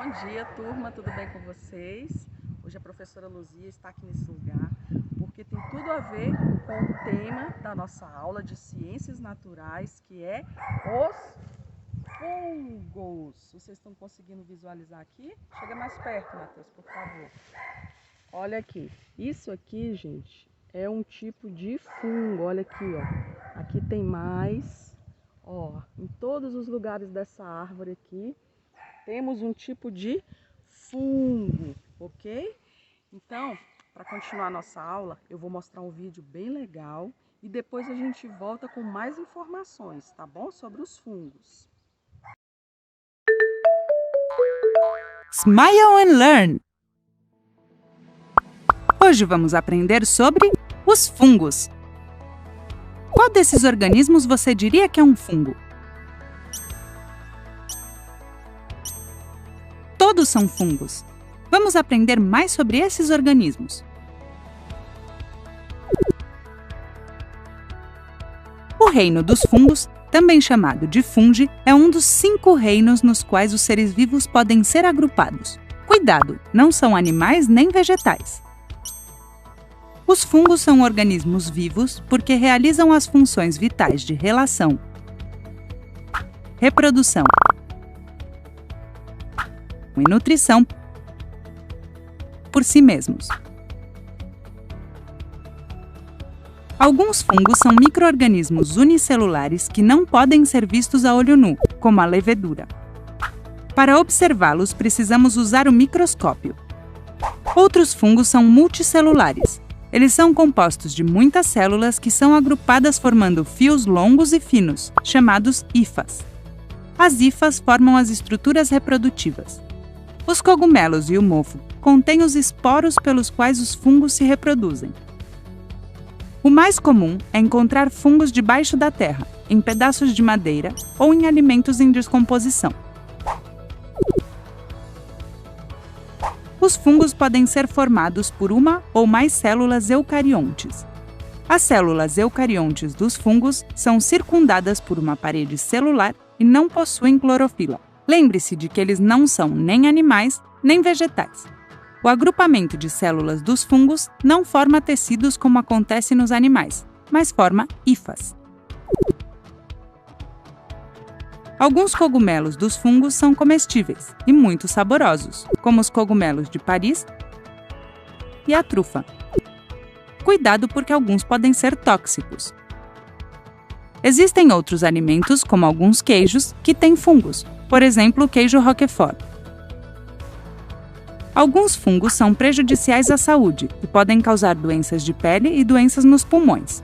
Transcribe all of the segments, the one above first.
Bom dia, turma, tudo bem com vocês? Hoje a professora Luzia está aqui nesse lugar porque tem tudo a ver com o tema da nossa aula de Ciências Naturais, que é os fungos. Vocês estão conseguindo visualizar aqui? Chega mais perto, Matheus, por favor. Olha aqui, isso aqui, gente, é um tipo de fungo. Olha aqui, ó. Aqui tem mais, ó, em todos os lugares dessa árvore aqui. Temos um tipo de fungo, ok? Então, para continuar a nossa aula, eu vou mostrar um vídeo bem legal e depois a gente volta com mais informações, tá bom? Sobre os fungos. Smile and Learn! Hoje vamos aprender sobre os fungos. Qual desses organismos você diria que é um fungo? Todos são fungos. Vamos aprender mais sobre esses organismos. O reino dos fungos, também chamado de fungi, é um dos 5 reinos nos quais os seres vivos podem ser agrupados. Cuidado, não são animais nem vegetais. Os fungos são organismos vivos porque realizam as funções vitais de relação, reprodução e nutrição por si mesmos. Alguns fungos são micro-organismos unicelulares que não podem ser vistos a olho nu, como a levedura. Para observá-los, precisamos usar o microscópio. Outros fungos são multicelulares. Eles são compostos de muitas células que são agrupadas formando fios longos e finos, chamados hifas. As hifas formam as estruturas reprodutivas. Os cogumelos e o mofo contêm os esporos pelos quais os fungos se reproduzem. O mais comum é encontrar fungos debaixo da terra, em pedaços de madeira ou em alimentos em descomposição. Os fungos podem ser formados por uma ou mais células eucariontes. As células eucariontes dos fungos são circundadas por uma parede celular e não possuem clorofila. Lembre-se de que eles não são nem animais, nem vegetais. O agrupamento de células dos fungos não forma tecidos como acontece nos animais, mas forma hifas. Alguns cogumelos dos fungos são comestíveis e muito saborosos, como os cogumelos de Paris e a trufa. Cuidado porque alguns podem ser tóxicos. Existem outros alimentos, como alguns queijos, que têm fungos, por exemplo, o queijo Roquefort. Alguns fungos são prejudiciais à saúde e podem causar doenças de pele e doenças nos pulmões.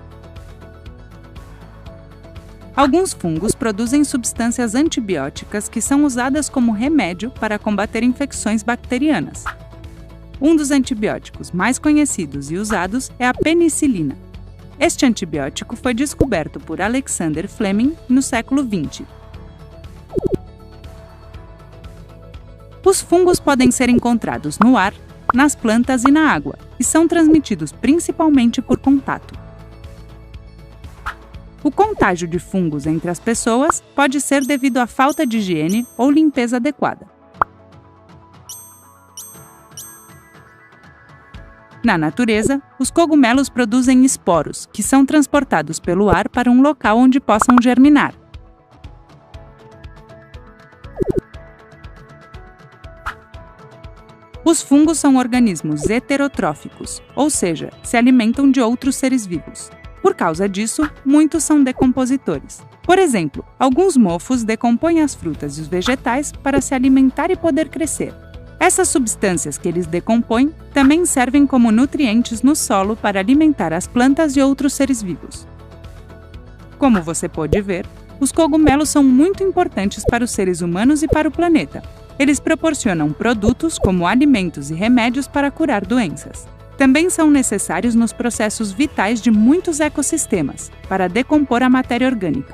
Alguns fungos produzem substâncias antibióticas que são usadas como remédio para combater infecções bacterianas. Um dos antibióticos mais conhecidos e usados é a penicilina. Este antibiótico foi descoberto por Alexander Fleming no século XX. Os fungos podem ser encontrados no ar, nas plantas e na água, e são transmitidos principalmente por contato. O contágio de fungos entre as pessoas pode ser devido à falta de higiene ou limpeza adequada. Na natureza, os cogumelos produzem esporos, que são transportados pelo ar para um local onde possam germinar. Os fungos são organismos heterotróficos, ou seja, se alimentam de outros seres vivos. Por causa disso, muitos são decompositores. Por exemplo, alguns mofos decompõem as frutas e os vegetais para se alimentar e poder crescer. Essas substâncias que eles decompõem também servem como nutrientes no solo para alimentar as plantas e outros seres vivos. Como você pode ver, os cogumelos são muito importantes para os seres humanos e para o planeta. Eles proporcionam produtos como alimentos e remédios para curar doenças. Também são necessários nos processos vitais de muitos ecossistemas, para decompor a matéria orgânica.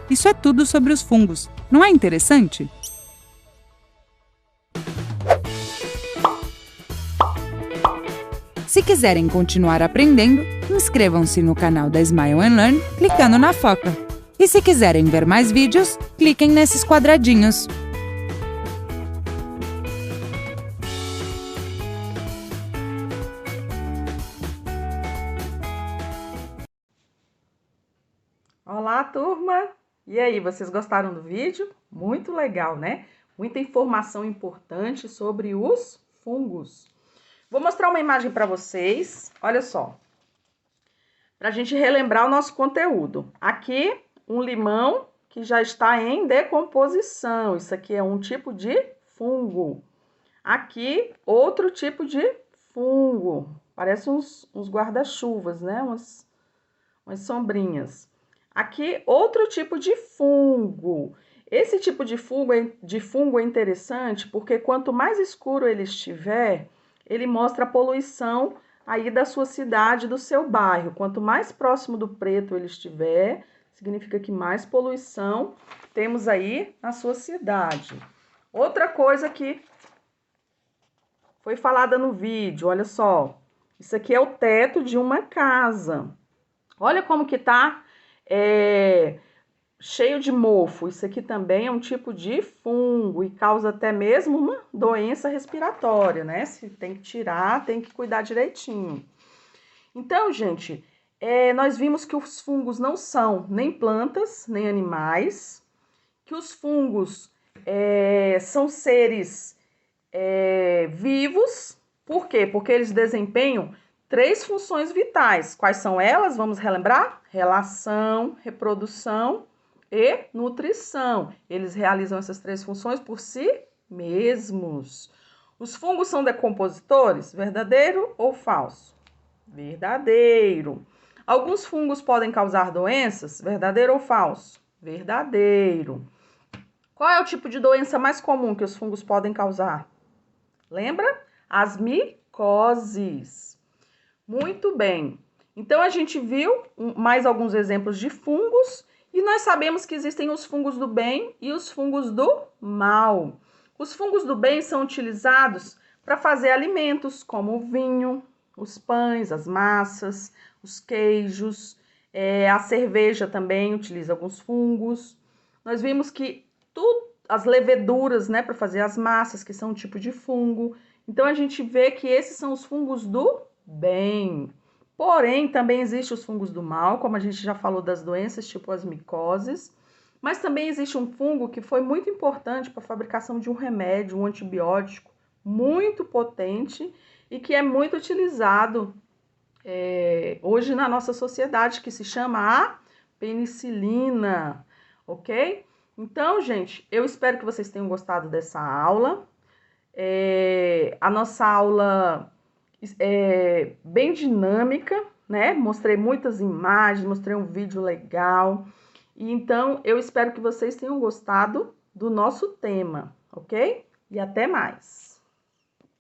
Isso é tudo sobre os fungos. Não é interessante? Se quiserem continuar aprendendo, inscrevam-se no canal da Smile and Learn clicando na foca. E se quiserem ver mais vídeos, cliquem nesses quadradinhos. Olá, turma! E aí, vocês gostaram do vídeo? Muito legal, né? Muita informação importante sobre os fungos. Vou mostrar uma imagem para vocês, olha só. Para a gente relembrar o nosso conteúdo. Aqui, um limão que já está em decomposição. Isso aqui é um tipo de fungo. Aqui, outro tipo de fungo. Parece uns guarda-chuvas, né? Umas sombrinhas. Aqui, outro tipo de fungo. Esse tipo de fungo é interessante porque quanto mais escuro ele estiver, ele mostra a poluição aí da sua cidade, do seu bairro. Quanto mais próximo do preto ele estiver, significa que mais poluição temos aí na sua cidade. Outra coisa que foi falada no vídeo, olha só. Isso aqui é o teto de uma casa. Olha como que tá cheio de mofo. Isso aqui também é um tipo de fungo e causa até mesmo uma doença respiratória, né? Se tem que tirar, tem que cuidar direitinho. Então, gente, nós vimos que os fungos não são nem plantas, nem animais, que os fungos são seres vivos. Por quê? Porque eles desempenham 3 funções vitais. Quais são elas? Vamos relembrar? Relação, reprodução e nutrição. Eles realizam essas 3 funções por si mesmos. Os fungos são decompositores? Verdadeiro ou falso? Verdadeiro. Alguns fungos podem causar doenças? Verdadeiro ou falso? Verdadeiro. Qual é o tipo de doença mais comum que os fungos podem causar? Lembra? As micoses. Muito bem. Então, a gente viu mais alguns exemplos de fungos e nós sabemos que existem os fungos do bem e os fungos do mal. Os fungos do bem são utilizados para fazer alimentos como o vinho, os pães, as massas, os queijos, a cerveja também utiliza alguns fungos. Nós vimos que as leveduras, né, para fazer as massas, que são um tipo de fungo. Então, a gente vê que esses são os fungos do bem. Porém, também existem os fungos do mal, como a gente já falou das doenças, tipo as micoses. Mas também existe um fungo que foi muito importante para a fabricação de um remédio, um antibiótico muito potente e que é muito utilizado hoje na nossa sociedade, que se chama a penicilina, ok? Então, gente, eu espero que vocês tenham gostado dessa aula. A nossa aula é bem dinâmica, né? Mostrei muitas imagens, mostrei um vídeo legal. E então, eu espero que vocês tenham gostado do nosso tema, ok? E até mais!